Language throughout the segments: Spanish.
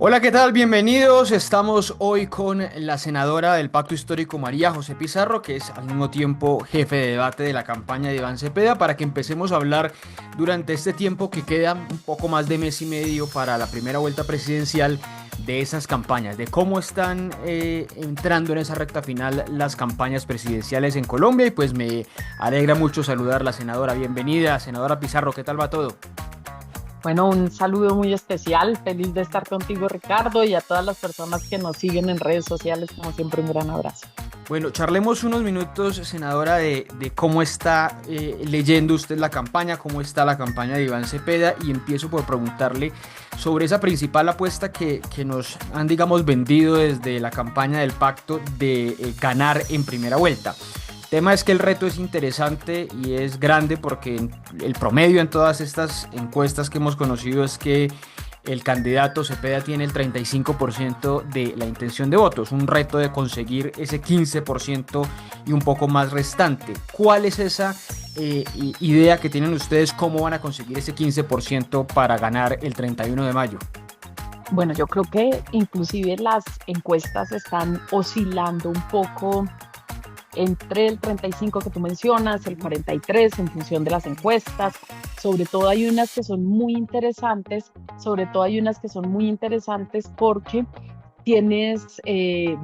Hola, ¿qué tal? Bienvenidos. Estamos hoy con la senadora del Pacto Histórico, María José Pizarro, que es al mismo tiempo jefe de debate de la campaña de Iván Cepeda, para que empecemos a hablar durante este tiempo que queda un poco más de mes y medio para la primera vuelta presidencial de esas campañas, de cómo están entrando en esa recta final las campañas presidenciales en Colombia. Y pues me alegra mucho saludar a la senadora. Bienvenida, senadora Pizarro. ¿Qué tal va todo? Bueno, un saludo muy especial, feliz de estar contigo, Ricardo, y a todas las personas que nos siguen en redes sociales, como siempre, un gran abrazo. Bueno, charlemos unos minutos, senadora, de cómo está leyendo usted la campaña, cómo está la campaña de Iván Cepeda, y empiezo por preguntarle sobre esa principal apuesta que nos han, digamos, vendido desde la campaña del pacto de ganar en primera vuelta. El tema es que el reto es interesante y es grande porque el promedio en todas estas encuestas que hemos conocido es que el candidato Cepeda tiene el 35% de la intención de votos, un reto de conseguir ese 15% y un poco más restante. ¿Cuál es esa idea que tienen ustedes? ¿Cómo van a conseguir ese 15% para ganar el 31 de mayo? Bueno, yo creo que inclusive las encuestas están oscilando un poco entre el 35 que tú mencionas, el 43 en función de las encuestas. Sobre todo hay unas que son muy interesantes, sobre todo hay unas que son muy interesantes porque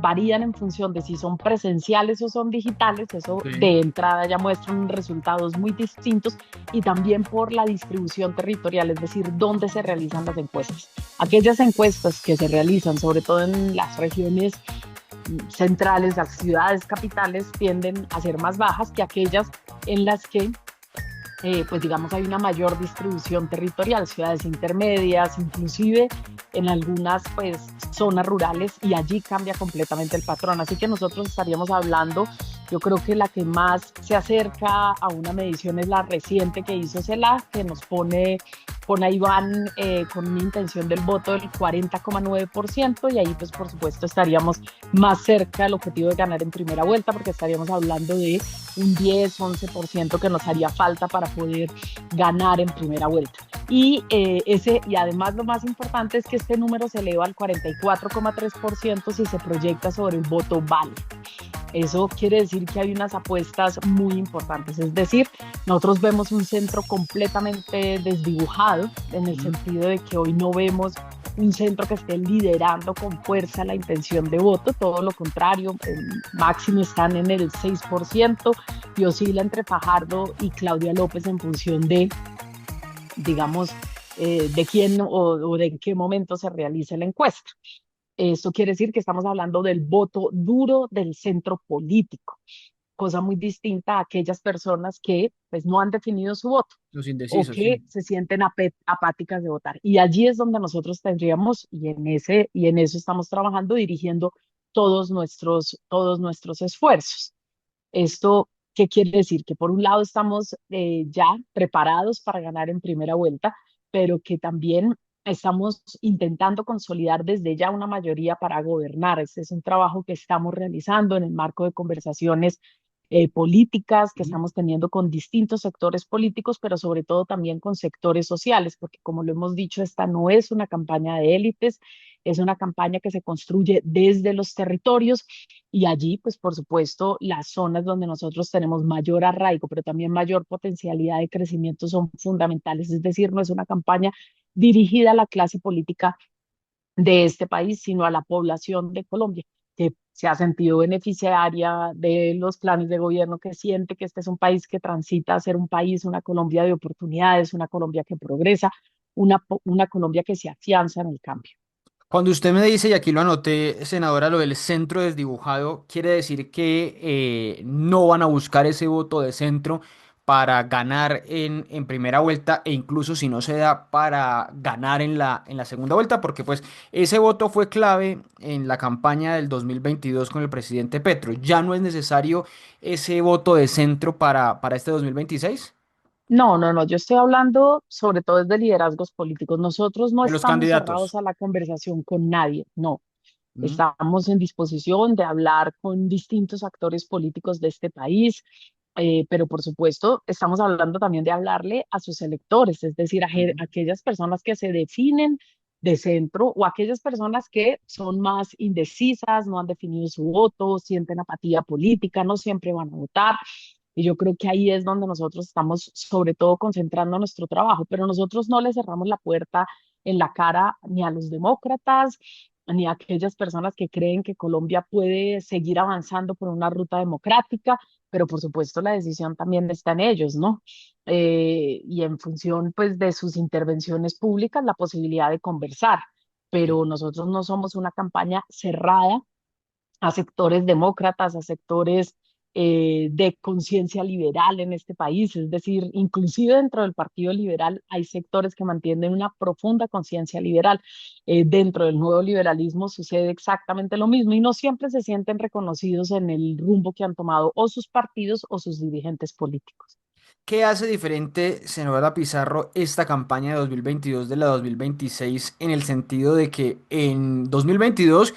varían en función de si son presenciales o son digitales, eso Sí. de entrada ya muestran resultados muy distintos y también por la distribución territorial, es decir, dónde se realizan las encuestas. Aquellas encuestas que se realizan sobre todo en las regiones centrales, las ciudades capitales, tienden a ser más bajas que aquellas en las que pues digamos, hay una mayor distribución territorial, ciudades intermedias, inclusive en algunas pues zonas rurales y allí cambia completamente el patrón. Así que nosotros estaríamos hablando, yo creo que la que más se acerca a una medición es la reciente que hizo CELAC, que nos pone a Iván con una intención del voto del 40,9% y ahí pues por supuesto estaríamos más cerca del objetivo de ganar en primera vuelta porque estaríamos hablando de un 10-11% que nos haría falta para poder ganar en primera vuelta. Y además lo más importante es que este número se eleva al 44,3% si se proyecta sobre el voto válido. Eso quiere decir que hay unas apuestas muy importantes, es decir, nosotros vemos un centro completamente desdibujado en el sentido de que hoy no vemos un centro que esté liderando con fuerza la intención de voto, todo lo contrario, máximo están en el 6% y oscila entre Fajardo y Claudia López en función de, digamos, de quién o de en qué momento se realice la encuesta. Esto quiere decir que estamos hablando del voto duro del centro político, cosa muy distinta a aquellas personas que pues no han definido su voto Los o indecisos, que sí. se sienten apáticas de votar. Y allí es donde nosotros tendríamos, y en eso estamos trabajando, dirigiendo todos nuestros esfuerzos. ¿Esto qué quiere decir? Que por un lado estamos ya preparados para ganar en primera vuelta, pero que también estamos intentando consolidar desde ya una mayoría para gobernar. Este es un trabajo que estamos realizando en el marco de conversaciones políticas que estamos teniendo con distintos sectores políticos, pero sobre todo también con sectores sociales, porque como lo hemos dicho, esta no es una campaña de élites, es una campaña que se construye desde los territorios y allí, pues por supuesto, las zonas donde nosotros tenemos mayor arraigo, pero también mayor potencialidad de crecimiento son fundamentales. Es decir, no es una campaña dirigida a la clase política de este país, sino a la población de Colombia, que se ha sentido beneficiaria de los planes de gobierno, que siente que este es un país que transita a ser un país, una Colombia de oportunidades, una Colombia que progresa, una Colombia que se afianza en el cambio. Cuando usted me dice, y aquí lo anoté, senadora, lo del centro desdibujado, quiere decir que no van a buscar ese voto de centro para ganar en primera vuelta e incluso si no se da para ganar en la segunda vuelta, porque pues ese voto fue clave en la campaña del 2022 con el presidente Petro. ¿Ya no es necesario ese voto de centro para este 2026? No, no, no, yo estoy hablando sobre todo desde liderazgos políticos. Nosotros no De los estamos cerrados candidatos. a la conversación con nadie, no. ¿Mm? Estamos en disposición de hablar con distintos actores políticos de este país, pero por supuesto estamos hablando también de hablarle a sus electores, es decir, a aquellas personas que se definen de centro o aquellas personas que son más indecisas, no han definido su voto, sienten apatía política, no siempre van a votar. Y yo creo que ahí es donde nosotros estamos sobre todo concentrando nuestro trabajo, pero nosotros no le cerramos la puerta en la cara ni a los demócratas, ni a aquellas personas que creen que Colombia puede seguir avanzando por una ruta democrática, pero por supuesto la decisión también está en ellos, ¿no? Y en función pues de sus intervenciones públicas, la posibilidad de conversar, pero nosotros no somos una campaña cerrada a sectores demócratas, a sectores de conciencia liberal en este país. Es decir, inclusive dentro del Partido Liberal hay sectores que mantienen una profunda conciencia liberal. Dentro del nuevo liberalismo sucede exactamente lo mismo y no siempre se sienten reconocidos en el rumbo que han tomado o sus partidos o sus dirigentes políticos. ¿Qué hace diferente, senadora Pizarro, esta campaña de 2022 de la 2026 en el sentido de que en 2022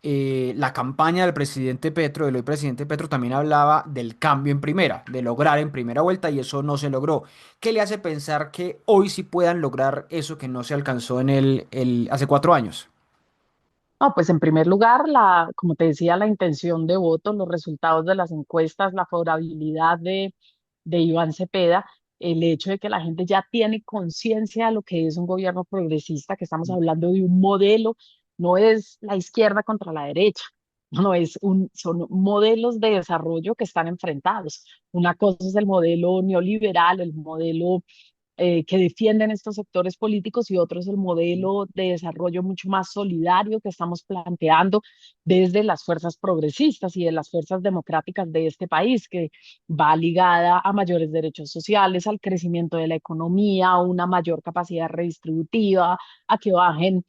la campaña del presidente Petro, del hoy presidente Petro, también hablaba del cambio en primera, de lograr en primera vuelta y eso no se logró? ¿Qué le hace pensar que hoy sí puedan lograr eso que no se alcanzó en hace 4 años? No, pues en primer lugar, como te decía, la intención de voto, los resultados de las encuestas, la favorabilidad de Iván Cepeda, el hecho de que la gente ya tiene conciencia de lo que es un gobierno progresista, que estamos hablando de un modelo, no es la izquierda contra la derecha, no son modelos de desarrollo que están enfrentados. Una cosa es el modelo neoliberal, el modelo que defienden estos sectores políticos y otro es el modelo de desarrollo mucho más solidario que estamos planteando desde las fuerzas progresistas y de las fuerzas democráticas de este país, que va ligada a mayores derechos sociales, al crecimiento de la economía, a una mayor capacidad redistributiva, a que bajen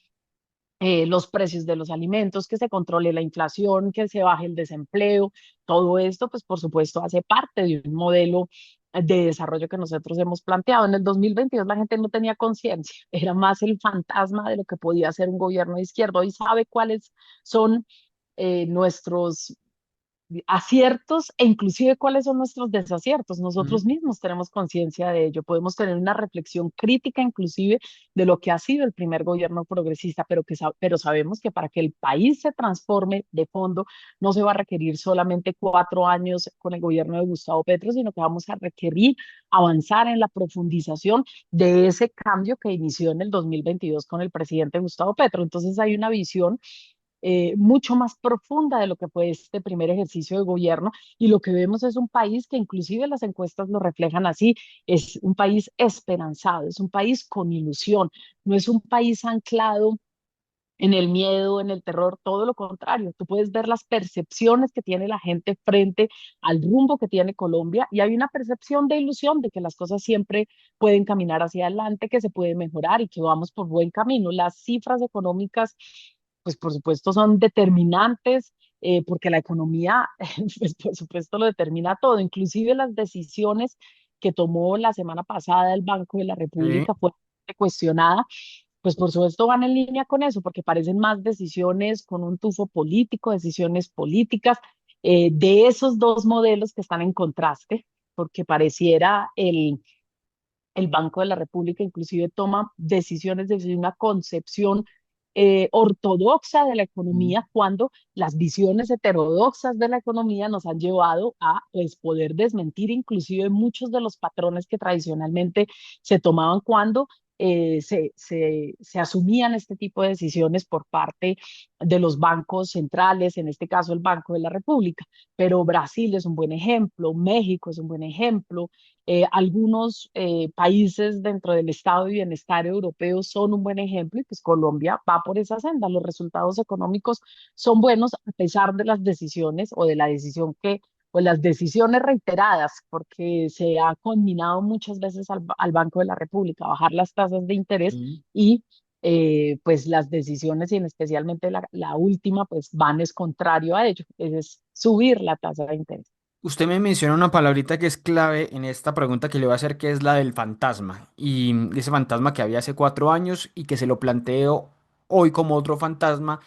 los precios de los alimentos, que se controle la inflación, que se baje el desempleo. Todo esto, pues por supuesto, hace parte de un modelo de desarrollo que nosotros hemos planteado. En el 2022 la gente no tenía conciencia, era más el fantasma de lo que podía ser un gobierno de izquierda. Hoy sabe cuáles son nuestros aciertos e inclusive cuáles son nuestros desaciertos. Nosotros mismos tenemos conciencia de ello. Podemos tener una reflexión crítica inclusive de lo que ha sido el primer gobierno progresista, pero sabemos que para que el país se transforme de fondo no se va a requerir solamente 4 años con el gobierno de Gustavo Petro, sino que vamos a requerir avanzar en la profundización de ese cambio que inició en el 2022 con el presidente Gustavo Petro. Entonces hay una visión mucho más profunda de lo que fue este primer ejercicio de gobierno y lo que vemos es un país que inclusive las encuestas lo reflejan así, es un país esperanzado, es un país con ilusión, no es un país anclado en el miedo, en el terror, todo lo contrario. Tú puedes ver las percepciones que tiene la gente frente al rumbo que tiene Colombia y hay una percepción de ilusión de que las cosas siempre pueden caminar hacia adelante, que se puede mejorar y que vamos por buen camino. Las cifras económicas, pues por supuesto, son determinantes. Porque la economía, pues por supuesto, lo determina todo, inclusive las decisiones que tomó la semana pasada el Banco de la Sí. República fue cuestionada, pues por supuesto van en línea con eso, porque parecen más decisiones con un tufo político, decisiones políticas, de esos dos modelos que están en contraste, porque pareciera el Banco de la República inclusive toma decisiones desde una concepción ortodoxa de la Mm. economía cuando las visiones heterodoxas de la economía nos han llevado a pues, poder desmentir inclusive muchos de los patrones que tradicionalmente se tomaban cuando se asumían este tipo de decisiones por parte de los bancos centrales, en este caso el Banco de la República. Pero Brasil es un buen ejemplo, México es un buen ejemplo, algunos países dentro del estado de bienestar europeo son un buen ejemplo y pues Colombia va por esa senda. Los resultados económicos son buenos a pesar de las decisiones o de la decisión o las decisiones reiteradas, porque se ha conminado muchas veces al Banco de la República a bajar las tasas de interés Sí. y pues las decisiones y en especialmente la última pues van es contrario a ello, es subir la tasa de interés. Usted me menciona una palabrita que es clave en esta pregunta que le voy a hacer, que es la del fantasma. Y ese fantasma que había hace 4 años y que se lo planteo hoy como otro fantasma,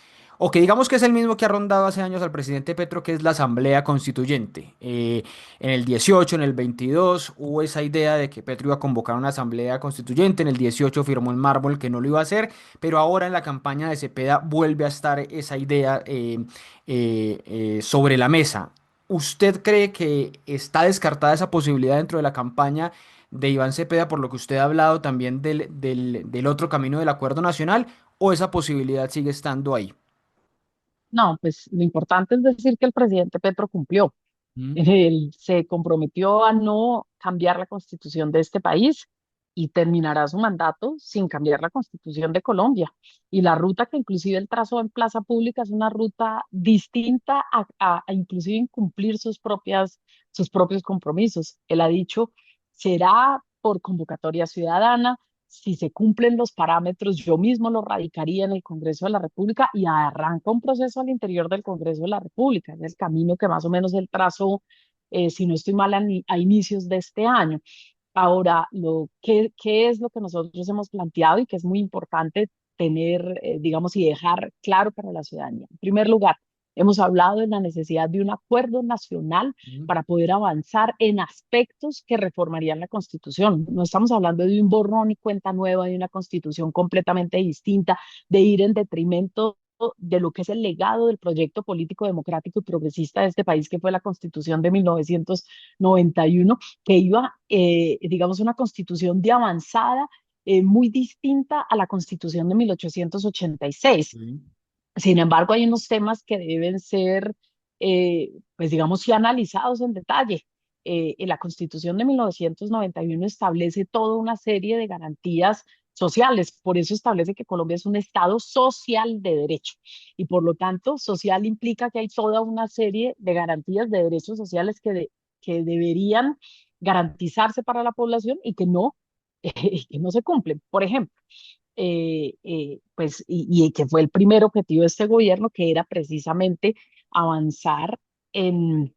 o que digamos que es el mismo que ha rondado hace años al presidente Petro, que es la Asamblea Constituyente. En el 18, en el 22 hubo esa idea de que Petro iba a convocar una Asamblea Constituyente, en el 18 firmó en mármol que no lo iba a hacer, pero ahora en la campaña de Cepeda vuelve a estar esa idea sobre la mesa. ¿Usted cree que está descartada esa posibilidad dentro de la campaña de Iván Cepeda, por lo que usted ha hablado también del otro camino del acuerdo nacional, o esa posibilidad sigue estando ahí? No, pues lo importante es decir que el presidente Petro cumplió. Mm. Él se comprometió a no cambiar la constitución de este país y terminará su mandato sin cambiar la constitución de Colombia. Y la ruta que inclusive él trazó en Plaza Pública es una ruta distinta a inclusive incumplir sus propios compromisos. Él ha dicho, será por convocatoria ciudadana. Si se cumplen los parámetros, yo mismo lo radicaría en el Congreso de la República y arranca un proceso al interior del Congreso de la República. Es el camino que más o menos él trazó, si no estoy mal, a inicios de este año. Ahora, ¿qué es lo que nosotros hemos planteado y que es muy importante tener, digamos, y dejar claro para la ciudadanía? En primer lugar, hemos hablado de la necesidad de un acuerdo nacional Mm. para poder avanzar en aspectos que reformarían la Constitución. No estamos hablando de un borrón y cuenta nueva, de una Constitución completamente distinta, de ir en detrimento de lo que es el legado del proyecto político democrático y progresista de este país, que fue la Constitución de 1991, que iba, digamos, una constitución de avanzada, muy distinta a la constitución de 1886. Mm. Sin embargo, hay unos temas que deben ser, pues digamos, sí analizados en detalle. En la Constitución de 1991 establece toda una serie de garantías sociales, por eso establece que Colombia es un Estado social de derecho y por lo tanto social implica que hay toda una serie de garantías de derechos sociales que deberían garantizarse para la población y que no, que no se cumplen. Por ejemplo, pues, y que fue el primer objetivo de este gobierno, que era precisamente avanzar en,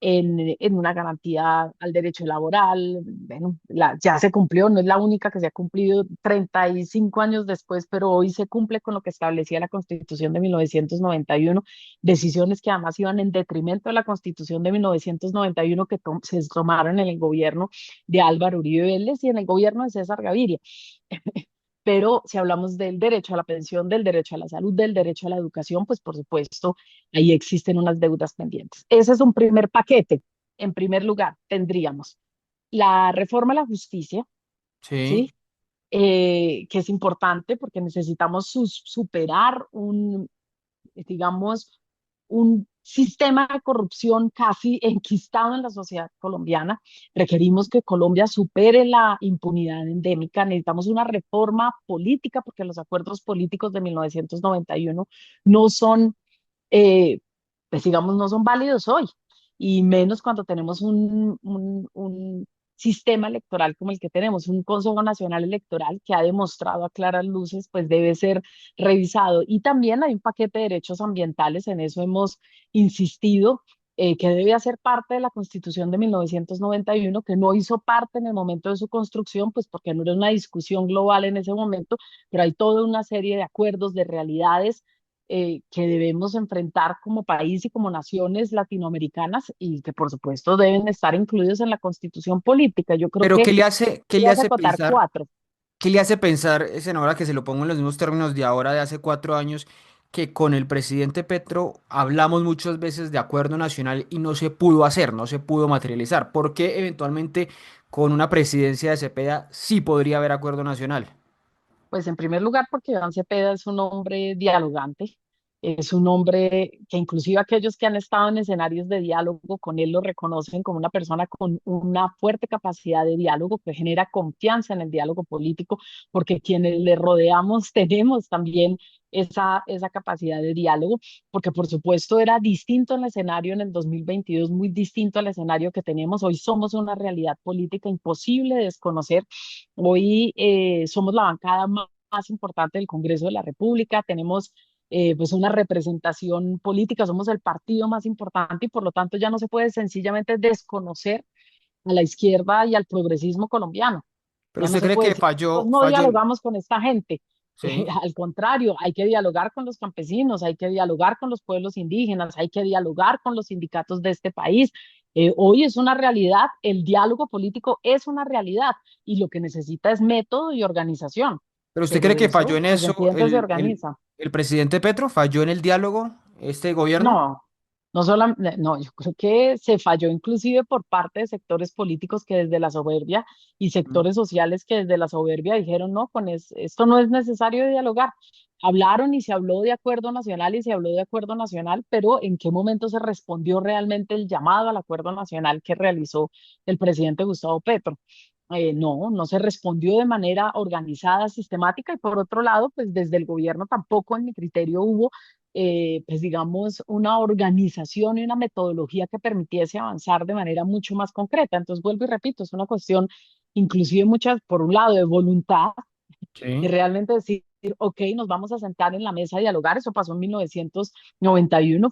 en una garantía al derecho laboral. Bueno, ya se cumplió, no es la única que se ha cumplido 35 años después, pero hoy se cumple con lo que establecía la Constitución de 1991, decisiones que además iban en detrimento de la Constitución de 1991 que se tomaron en el gobierno de Álvaro Uribe Vélez y en el gobierno de César Gaviria. Pero si hablamos del derecho a la pensión, del derecho a la salud, del derecho a la educación, pues por supuesto, ahí existen unas deudas pendientes. Ese es un primer paquete. En primer lugar, tendríamos la reforma a la justicia, Sí. ¿sí? Que es importante porque necesitamos superar digamos, un sistema de corrupción casi enquistado en la sociedad colombiana. Requerimos que Colombia supere la impunidad endémica. Necesitamos una reforma política porque los acuerdos políticos de 1991 no son, pues digamos, no son válidos hoy, y menos cuando tenemos un sistema electoral como el que tenemos, un Consejo Nacional Electoral que ha demostrado a claras luces, pues debe ser revisado. Y también hay un paquete de derechos ambientales, en eso hemos insistido, que debe hacer parte de la Constitución de 1991, que no hizo parte en el momento de su construcción, pues porque no era una discusión global en ese momento, pero hay toda una serie de acuerdos, de realidades, que debemos enfrentar como país y como naciones latinoamericanas y que por supuesto deben estar incluidos en la constitución política. Yo creo Pero que qué le voy a hace acotar pensar, cuatro. qué le hace pensar, senadora, que se lo pongo en los mismos términos de ahora, de hace 4 años, que con el presidente Petro hablamos muchas veces de acuerdo nacional y no se pudo hacer, no se pudo materializar? ¿Por qué eventualmente con una presidencia de Cepeda sí podría haber acuerdo nacional? Pues en primer lugar porque Iván Cepeda es un hombre dialogante, es un hombre que inclusive aquellos que han estado en escenarios de diálogo con él lo reconocen como una persona con una fuerte capacidad de diálogo que genera confianza en el diálogo político, porque quienes le rodeamos tenemos también esa capacidad de diálogo, porque por supuesto era distinto el escenario en el 2022, muy distinto al escenario que tenemos. Hoy somos una realidad política imposible de desconocer. Hoy somos la bancada más importante del Congreso de la República, tenemos pues una representación política, somos el partido más importante y por lo tanto ya no se puede sencillamente desconocer a la izquierda y al progresismo colombiano. ¿Pero Ya no usted se cree puede que decir, nosotros no falló, dialogamos con esta gente. Sí. Al contrario, hay que dialogar con los campesinos, hay que dialogar con los pueblos indígenas, hay que dialogar con los sindicatos de este país. Hoy es una realidad, el diálogo político es una realidad y lo que necesita es método y organización. ¿Pero usted Pero cree que falló eso, en pues se eso entiende, se organiza. el presidente Petro? ¿Falló en el diálogo este gobierno? No, no solamente, no, yo creo que se falló inclusive por parte de sectores políticos que desde la soberbia y Mm. sectores sociales que desde la soberbia dijeron, no, esto no es necesario dialogar. Hablaron y se habló de acuerdo nacional y se habló de acuerdo nacional, pero ¿en qué momento se respondió realmente el llamado al acuerdo nacional que realizó el presidente Gustavo Petro? No, no se respondió de manera organizada, sistemática y por otro lado, pues desde el gobierno tampoco en mi criterio hubo pues digamos, una organización y una metodología que permitiese avanzar de manera mucho más concreta. Entonces, vuelvo y repito, es una cuestión inclusive muchas, por un lado, de voluntad, de Sí. realmente decir, ok, nos vamos a sentar en la mesa a dialogar. Eso pasó en 1991,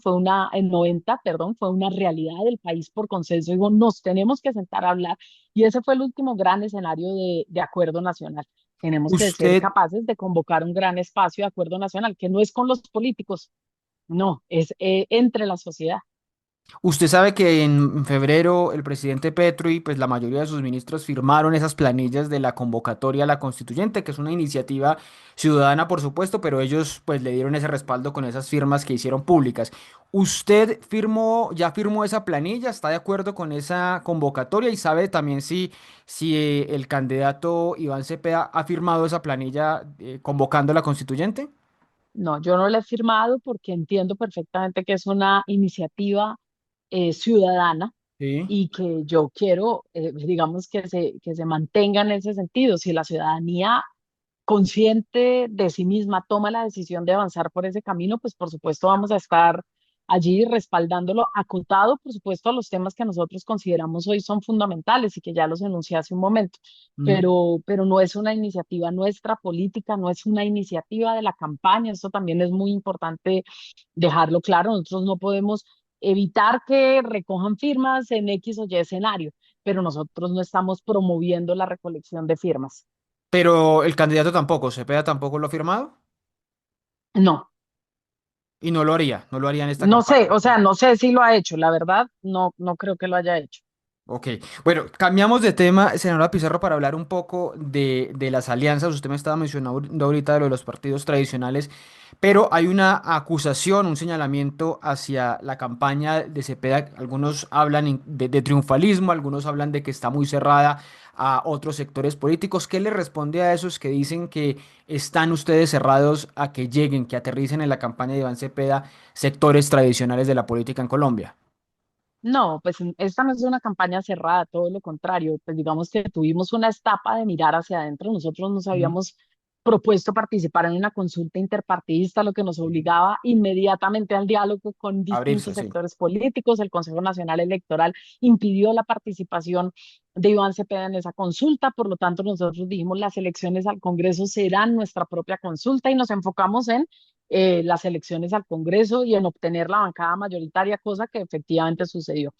en 90, perdón, fue una realidad del país por consenso. Digo, nos tenemos que sentar a hablar y ese fue el último gran escenario de acuerdo nacional. Tenemos que ser Usted, capaces de convocar un gran espacio de acuerdo nacional, que no es con los políticos, no, es entre la sociedad. Usted sabe que en febrero el presidente Petro y pues la mayoría de sus ministros firmaron esas planillas de la convocatoria a la constituyente, que es una iniciativa ciudadana, por supuesto, pero ellos pues le dieron ese respaldo con esas firmas que hicieron públicas. ¿Usted firmó, ya firmó esa planilla? ¿Está de acuerdo con esa convocatoria? Y sabe también si el candidato Iván Cepeda ha firmado esa planilla convocando a la constituyente. No, yo no la he firmado porque entiendo perfectamente que es una iniciativa ciudadana Sí. y que yo quiero, digamos, que se mantenga en ese sentido. Si la ciudadanía consciente de sí misma toma la decisión de avanzar por ese camino, pues por supuesto vamos a estar allí respaldándolo, acotado, por supuesto, a los temas que nosotros consideramos hoy son fundamentales y que ya los enuncié hace un momento. Pero no es una iniciativa nuestra política, no es una iniciativa de la campaña, esto también es muy importante dejarlo claro, nosotros no podemos evitar que recojan firmas en X o Y escenario, pero nosotros no estamos promoviendo la recolección de firmas. Pero el candidato tampoco, Cepeda tampoco lo ha firmado No, y no lo haría, no lo haría en esta no sé, campaña. o sea, no sé si lo ha hecho, la verdad, no, no creo que lo haya hecho. Ok, bueno, cambiamos de tema, senadora Pizarro, para hablar un poco de las alianzas. Usted me estaba mencionando ahorita de lo de los partidos tradicionales, pero hay una acusación, un señalamiento hacia la campaña de Cepeda. Algunos hablan de triunfalismo, algunos hablan de que está muy cerrada a otros sectores políticos. ¿Qué le responde a esos que dicen que están ustedes cerrados a que lleguen, que aterricen en la campaña de Iván Cepeda sectores tradicionales de la política en Colombia? No, pues esta no es una campaña cerrada, todo lo contrario, pues digamos que tuvimos una etapa de mirar hacia adentro, nosotros nos Ujú. habíamos propuesto participar en una consulta interpartidista, lo que nos Sí. obligaba inmediatamente al diálogo con Abrirse, distintos sí. sectores políticos, el Consejo Nacional Electoral impidió la participación de Iván Cepeda en esa consulta, por lo tanto nosotros dijimos las elecciones al Congreso serán nuestra propia consulta y nos enfocamos en las elecciones al Congreso y en obtener la bancada mayoritaria, cosa que efectivamente sucedió.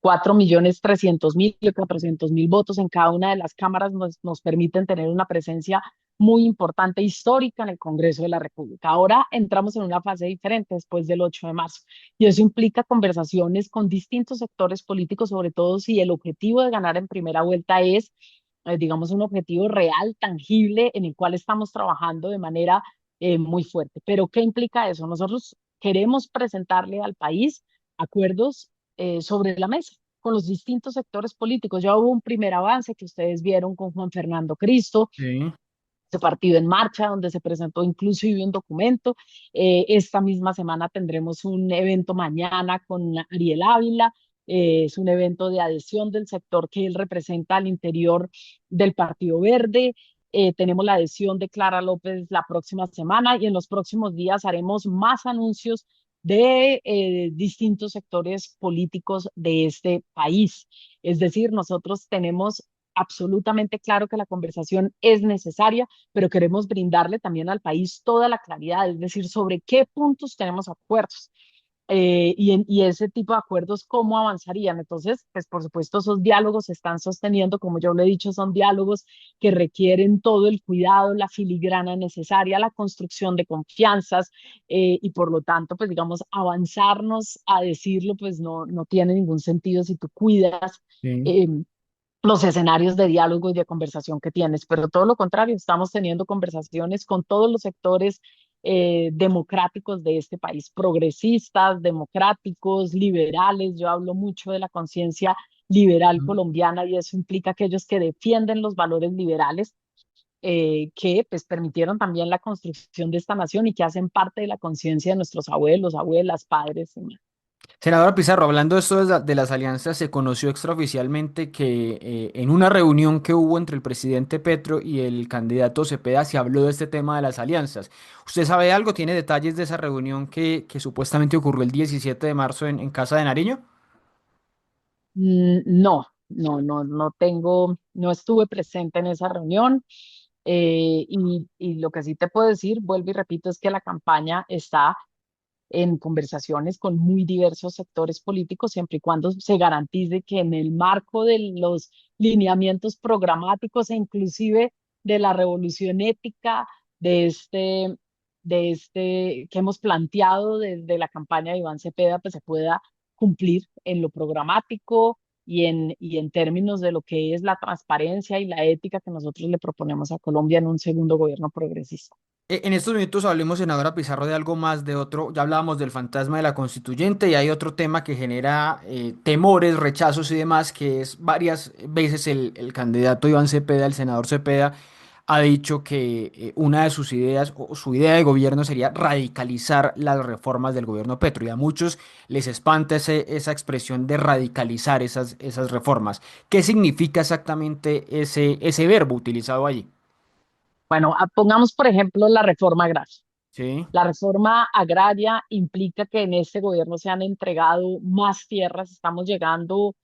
4.300.000 y 400.000 votos en cada una de las cámaras nos permiten tener una presencia muy importante, histórica en el Congreso de la República. Ahora entramos en una fase diferente después del 8 de marzo y eso implica conversaciones con distintos sectores políticos, sobre todo si el objetivo de ganar en primera vuelta es digamos, un objetivo real, tangible, en el cual estamos trabajando de manera muy fuerte. Pero, ¿qué implica eso? Nosotros queremos presentarle al país acuerdos sobre la mesa con los distintos sectores políticos. Ya hubo un primer avance que ustedes vieron con Juan Fernando Cristo, Sí. ese partido en marcha, donde se presentó inclusive un documento. Esta misma semana tendremos un evento mañana con Ariel Ávila. Es un evento de adhesión del sector que él representa al interior del Partido Verde. Tenemos la adhesión de Clara López la próxima semana y en los próximos días haremos más anuncios de distintos sectores políticos de este país. Es decir, nosotros tenemos absolutamente claro que la conversación es necesaria, pero queremos brindarle también al país toda la claridad, es decir, sobre qué puntos tenemos acuerdos. y ese tipo de acuerdos, ¿cómo avanzarían? Entonces, pues por supuesto, esos diálogos se están sosteniendo, como yo lo he dicho, son diálogos que requieren todo el cuidado, la filigrana necesaria, la construcción de confianzas, y por lo tanto, pues digamos, avanzarnos a decirlo, pues no tiene ningún sentido si tú cuidas. Sí. eh, los escenarios de diálogo y de conversación que tienes, pero todo lo contrario, estamos teniendo conversaciones con todos los sectores democráticos de este país, progresistas, democráticos, liberales. Yo hablo mucho de la conciencia liberal colombiana y eso implica aquellos que defienden los valores liberales, que pues permitieron también la construcción de esta nación y que hacen parte de la conciencia de nuestros abuelos, abuelas, padres y más. Senadora Pizarro, hablando de esto de las alianzas, se conoció extraoficialmente que en una reunión que hubo entre el presidente Petro y el candidato Cepeda se habló de este tema de las alianzas. ¿Usted sabe algo? ¿Tiene detalles de esa reunión que supuestamente ocurrió el 17 de marzo en Casa de Nariño? No tengo, no estuve presente en esa reunión. Y lo que sí te puedo decir, vuelvo y repito, es que la campaña está en conversaciones con muy diversos sectores políticos, siempre y cuando se garantice que en el marco de los lineamientos programáticos e inclusive de la revolución ética de este, que hemos planteado desde la campaña de Iván Cepeda, pues se pueda cumplir en lo programático y en términos de lo que es la transparencia y la ética que nosotros le proponemos a Colombia en un segundo gobierno progresista. En estos minutos hablemos, senadora Pizarro, de algo más, de otro, ya hablábamos del fantasma de la constituyente y hay otro tema que genera temores, rechazos y demás, que es varias veces el candidato Iván Cepeda, el senador Cepeda, ha dicho que una de sus ideas o su idea de gobierno sería radicalizar las reformas del gobierno Petro y a muchos les espanta esa expresión de radicalizar esas reformas. ¿Qué significa exactamente ese verbo utilizado allí? Bueno, pongamos por ejemplo la reforma agraria. Sí. La reforma agraria implica que en este gobierno se han entregado más tierras. Estamos llegando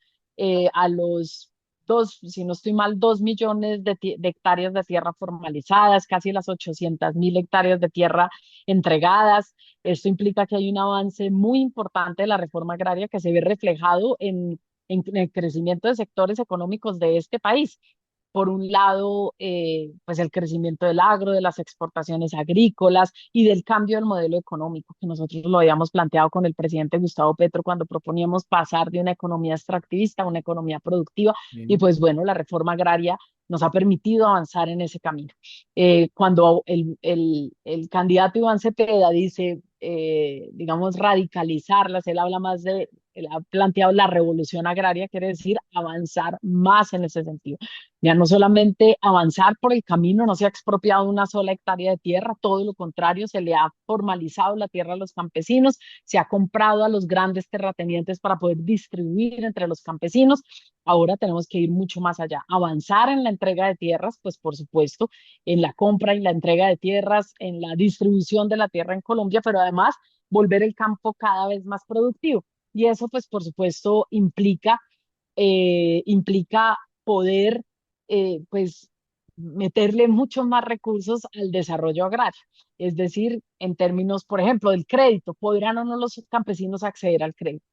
a los dos, si no estoy mal, 2 millones de hectáreas de tierra formalizadas, casi las 800.000 hectáreas de tierra entregadas. Esto implica que hay un avance muy importante de la reforma agraria que se ve reflejado en el crecimiento de sectores económicos de este país. Por un lado, pues el crecimiento del agro, de las exportaciones agrícolas y del cambio del modelo económico, que nosotros lo habíamos planteado con el presidente Gustavo Petro cuando proponíamos pasar de una economía extractivista a una economía productiva. Y Sí. pues bueno, la reforma agraria nos ha permitido avanzar en ese camino. Cuando el candidato Iván Cepeda dice, digamos, radicalizarlas, él habla más de, él ha planteado la revolución agraria, quiere decir avanzar más en ese sentido. Ya no solamente avanzar por el camino, no se ha expropiado una sola hectárea de tierra, todo lo contrario, se le ha formalizado la tierra a los campesinos, se ha comprado a los grandes terratenientes para poder distribuir entre los campesinos. Ahora tenemos que ir mucho más allá, avanzar en la entrega de tierras, pues por supuesto, en la compra y la entrega de tierras, en la distribución de la tierra en Colombia, pero además volver el campo cada vez más productivo. Y eso, pues por supuesto, implica poder, pues, meterle muchos más recursos al desarrollo agrario. Es decir, en términos, por ejemplo, del crédito, ¿podrán o no los campesinos acceder al crédito?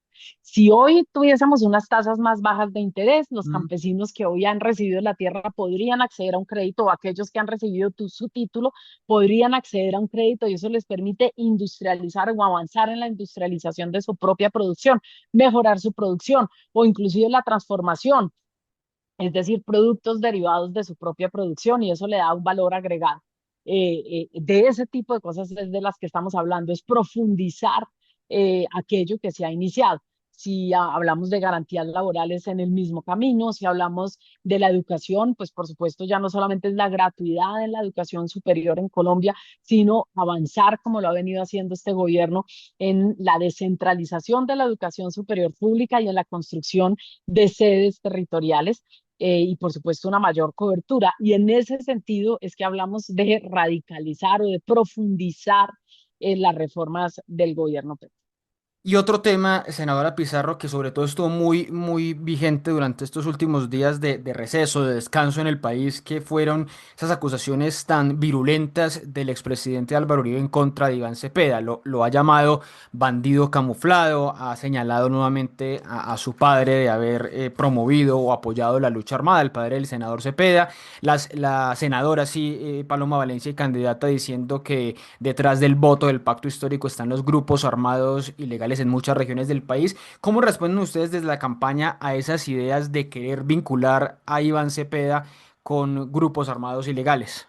Si hoy tuviésemos unas tasas más bajas de interés, los Mm. campesinos que hoy han recibido la tierra podrían acceder a un crédito, o aquellos que han recibido su título podrían acceder a un crédito, y eso les permite industrializar o avanzar en la industrialización de su propia producción, mejorar su producción o inclusive la transformación, es decir, productos derivados de su propia producción, y eso le da un valor agregado. De ese tipo de cosas es de las que estamos hablando, es profundizar aquello que se ha iniciado. Si hablamos de garantías laborales, en el mismo camino. Si hablamos de la educación, pues por supuesto ya no solamente es la gratuidad en la educación superior en Colombia, sino avanzar, como lo ha venido haciendo este gobierno, en la descentralización de la educación superior pública y en la construcción de sedes territoriales, y por supuesto una mayor cobertura. Y en ese sentido es que hablamos de radicalizar o de profundizar en las reformas del gobierno Petro. Y otro tema, senadora Pizarro, que sobre todo estuvo muy vigente durante estos últimos días de receso, de descanso en el país, que fueron esas acusaciones tan virulentas del expresidente Álvaro Uribe en contra de Iván Cepeda. Lo ha llamado bandido camuflado, ha señalado nuevamente a su padre de haber promovido o apoyado la lucha armada, el padre del senador Cepeda. La senadora, sí, Paloma Valencia, y candidata, diciendo que detrás del voto del pacto histórico están los grupos armados ilegales en muchas regiones del país. ¿Cómo responden ustedes desde la campaña a esas ideas de querer vincular a Iván Cepeda con grupos armados ilegales?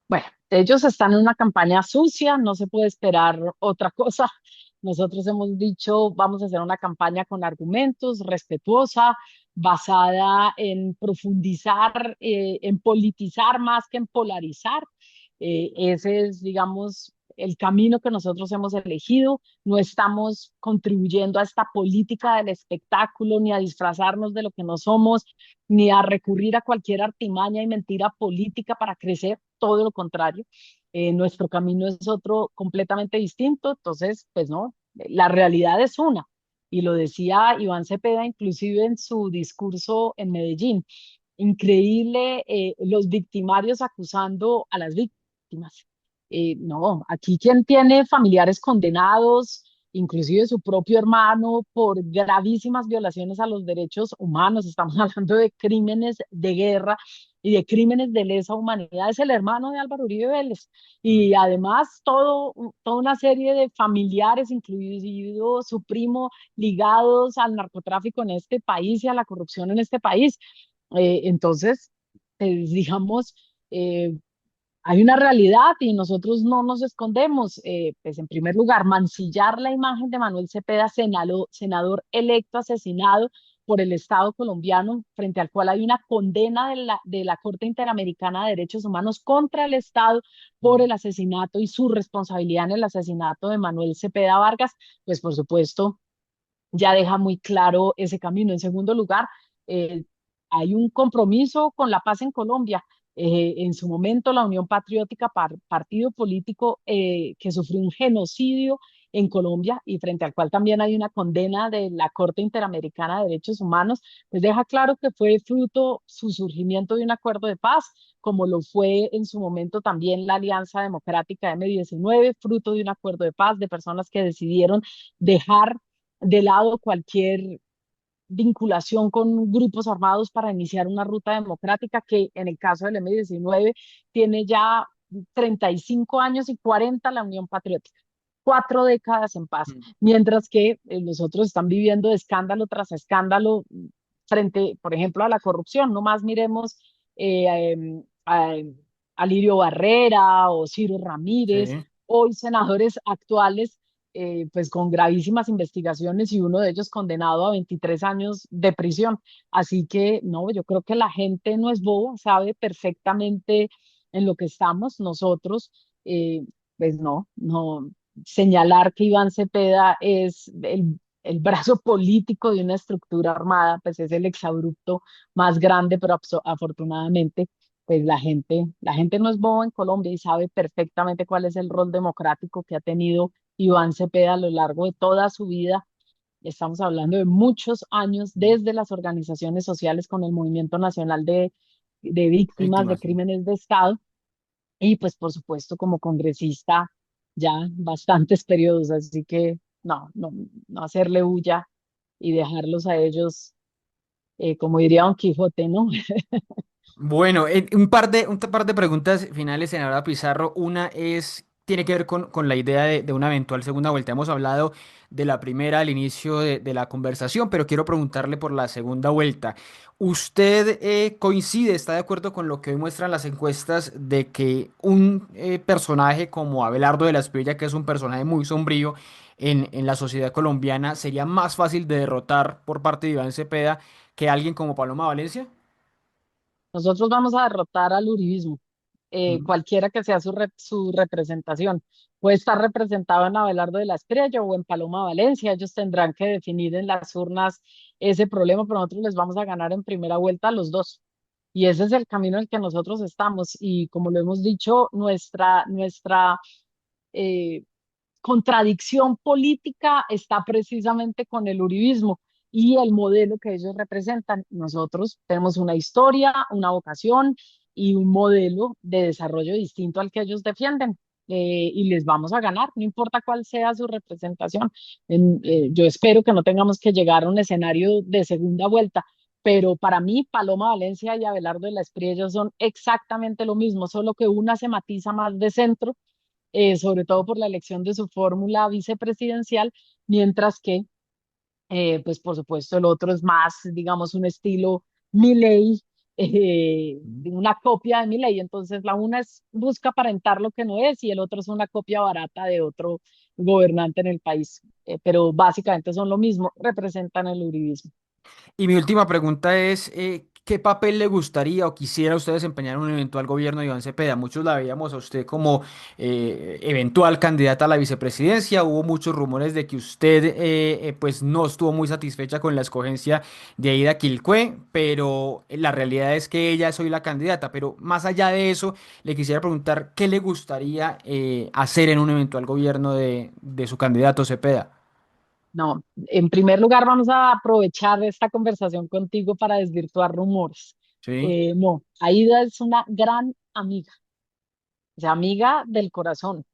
Bueno, ellos están en una campaña sucia, no se puede esperar otra cosa. Nosotros hemos dicho, vamos a hacer una campaña con argumentos, respetuosa, basada en profundizar, en politizar más que en polarizar. Ese es, digamos, el camino que nosotros hemos elegido. No estamos contribuyendo a esta política del espectáculo, ni a disfrazarnos de lo que no somos, ni a recurrir a cualquier artimaña y mentira política para crecer, todo lo contrario. Nuestro camino es otro completamente distinto, entonces, pues no, la realidad es una. Y lo decía Iván Cepeda inclusive en su discurso en Medellín. Increíble, los victimarios acusando a las víctimas. No, aquí quien tiene familiares condenados, inclusive su propio hermano, por gravísimas violaciones a los derechos humanos, estamos hablando de crímenes de guerra y de crímenes de lesa humanidad, es el hermano de Álvaro Uribe Vélez. Mm. Y además toda una serie de familiares, incluido su primo, ligados al narcotráfico en este país y a la corrupción en este país. Entonces, pues, digamos, eh, hay una realidad y nosotros no nos escondemos. Pues en primer lugar, mancillar la imagen de Manuel Cepeda, senador electo asesinado por el Estado colombiano, frente al cual hay una condena de la Corte Interamericana de Derechos Humanos contra el Estado por el asesinato y su responsabilidad en el asesinato de Manuel Cepeda Vargas, pues por supuesto ya deja muy claro ese camino. En segundo lugar, eh, hay un compromiso con la paz en Colombia. En su momento, la Unión Patriótica, partido político que sufrió un genocidio en Colombia y frente al cual también hay una condena de la Corte Interamericana de Derechos Humanos, pues deja claro que fue fruto su surgimiento de un acuerdo de paz, como lo fue en su momento también la Alianza Democrática M19, fruto de un acuerdo de paz de personas que decidieron dejar de lado cualquier vinculación con grupos armados para iniciar una ruta democrática que en el caso del M19 tiene ya 35 años y 40 la Unión Patriótica. 4 décadas en paz, Mm. mientras que los otros están viviendo de escándalo tras escándalo frente, por ejemplo, a la corrupción. No más miremos a Lirio Barrera o Ciro Ramírez, Sí. hoy senadores actuales pues con gravísimas investigaciones y uno de ellos condenado a 23 años de prisión. Así que no, yo creo que la gente no es boba, sabe perfectamente en lo que estamos nosotros. Pues no, señalar que Iván Cepeda es el brazo político de una estructura armada, pues es el exabrupto más grande, pero afortunadamente pues la gente no es boba en Colombia y sabe perfectamente cuál es el rol democrático que ha tenido Iván Cepeda a lo largo de toda su vida. Estamos hablando de muchos años desde las organizaciones sociales con el Movimiento Nacional de Víctimas de Víctimas. Crímenes de Estado y pues por supuesto como congresista ya bastantes periodos, así que no hacerle bulla y dejarlos a ellos, como diría Don Quijote, ¿no? Bueno, un par de preguntas finales, senadora Pizarro. Una es, tiene que ver con la idea de una eventual segunda vuelta. Hemos hablado de la primera al inicio de la conversación, pero quiero preguntarle por la segunda vuelta. ¿Usted coincide, está de acuerdo con lo que hoy muestran las encuestas de que un personaje como Abelardo de la Espriella, que es un personaje muy sombrío en la sociedad colombiana, sería más fácil de derrotar por parte de Iván Cepeda que alguien como Paloma Valencia? Nosotros vamos a derrotar al uribismo, Mm. cualquiera que sea su representación. Puede estar representado en Abelardo de la Estrella o en Paloma Valencia. Ellos tendrán que definir en las urnas ese problema, pero nosotros les vamos a ganar en primera vuelta a los dos. Y ese es el camino en el que nosotros estamos. Y como lo hemos dicho, nuestra eh, contradicción política está precisamente con el uribismo y el modelo que ellos representan. Nosotros tenemos una historia, una vocación y un modelo de desarrollo distinto al que ellos defienden. Y les vamos a ganar, no importa cuál sea su representación. Yo espero que no tengamos que llegar a un escenario de segunda vuelta, pero para mí Paloma Valencia y Abelardo de la Espriella ellos son exactamente lo mismo, solo que una se matiza más de centro, sobre todo por la elección de su fórmula vicepresidencial, mientras que, pues por supuesto, el otro es más, digamos, un estilo Milei, una copia de Milei. Entonces, la una busca aparentar lo que no es y el otro es una copia barata de otro gobernante en el país. Pero básicamente son lo mismo, representan el uribismo. Y mi última pregunta es, ¿qué papel le gustaría o quisiera usted desempeñar en un eventual gobierno de Iván Cepeda? Muchos la veíamos a usted como eventual candidata a la vicepresidencia. Hubo muchos rumores de que usted pues no estuvo muy satisfecha con la escogencia de Aida Quilcue, pero la realidad es que ella es hoy la candidata. Pero más allá de eso, le quisiera preguntar, ¿qué le gustaría hacer en un eventual gobierno de su candidato Cepeda? No, en primer lugar vamos a aprovechar esta conversación contigo para desvirtuar rumores. ¿Sí? No, Aida es una gran amiga, o sea, amiga del corazón.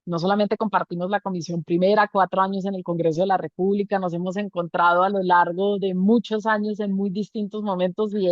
No solamente compartimos la comisión primera, 4 años en el Congreso de la República, nos hemos encontrado a lo largo de muchos años en muy distintos momentos y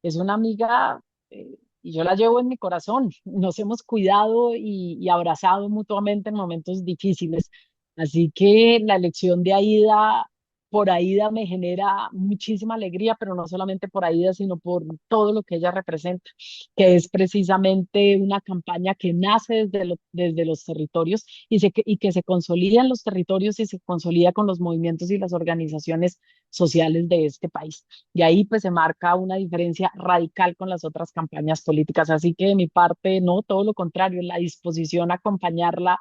es una amiga, y yo la llevo en mi corazón. Nos hemos cuidado y abrazado mutuamente en momentos difíciles. Así que la elección de Aida, por Aida me genera muchísima alegría, pero no solamente por Aida, sino por todo lo que ella representa, que es precisamente una campaña que nace desde los territorios y que se consolida en los territorios y se consolida con los movimientos y las organizaciones sociales de este país. Y ahí pues se marca una diferencia radical con las otras campañas políticas. Así que de mi parte, no, todo lo contrario, la disposición a acompañarla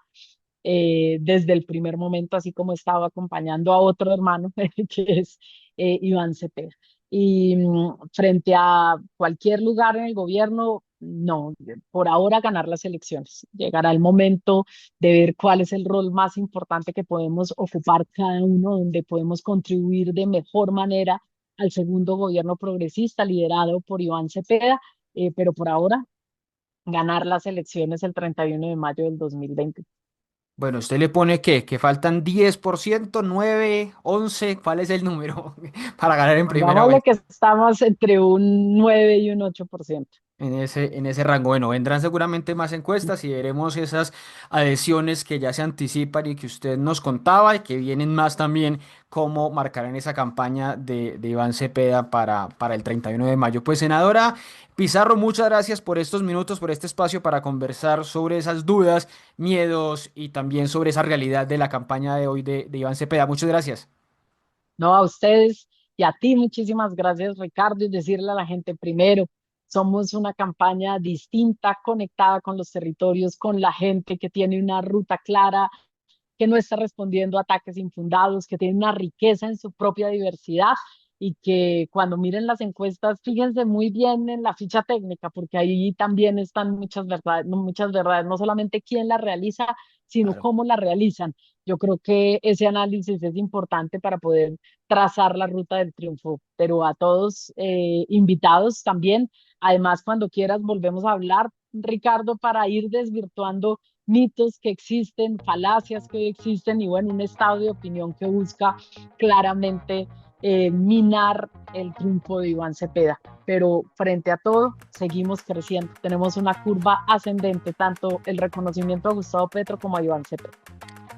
desde el primer momento, así como estaba acompañando a otro hermano, que es Iván Cepeda. Y frente a cualquier lugar en el gobierno, no, por ahora ganar las elecciones. Llegará el momento de ver cuál es el rol más importante que podemos ocupar cada uno, donde podemos contribuir de mejor manera al segundo gobierno progresista liderado por Iván Cepeda, pero por ahora ganar las elecciones el 31 de mayo del 2020. Bueno, usted le pone que faltan 10%, 9, 11, ¿cuál es el número para ganar en primera Pongámosle vuelta? que estamos entre un 9 y un 8%. En ese rango. Bueno, vendrán seguramente más encuestas y veremos esas adhesiones que ya se anticipan y que usted nos contaba y que vienen más también, cómo marcarán esa campaña de Iván Cepeda para el 31 de mayo. Pues senadora Pizarro, muchas gracias por estos minutos, por este espacio para conversar sobre esas dudas, miedos y también sobre esa realidad de la campaña de hoy de Iván Cepeda. Muchas gracias. No, a ustedes y a ti muchísimas gracias, Ricardo, y decirle a la gente primero, somos una campaña distinta, conectada con los territorios, con la gente que tiene una ruta clara, que no está respondiendo a ataques infundados, que tiene una riqueza en su propia diversidad y que cuando miren las encuestas, fíjense muy bien en la ficha técnica, porque ahí también están muchas verdades, no solamente quién la realiza, sino Claro. cómo la realizan. Yo creo que ese análisis es importante para poder trazar la ruta del triunfo, pero a todos invitados también. Además, cuando quieras, volvemos a hablar, Ricardo, para ir desvirtuando mitos que existen, falacias que hoy existen y bueno, un estado de opinión que busca claramente minar el triunfo de Iván Cepeda. Pero frente a todo, seguimos creciendo. Tenemos una curva ascendente, tanto el reconocimiento a Gustavo Petro como a Iván Cepeda.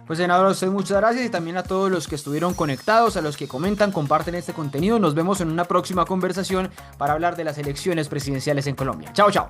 Pues senador, a usted muchas gracias y también a todos los que estuvieron conectados, a los que comentan, comparten este contenido. Nos vemos en una próxima conversación para hablar de las elecciones presidenciales en Colombia. Chao, chao.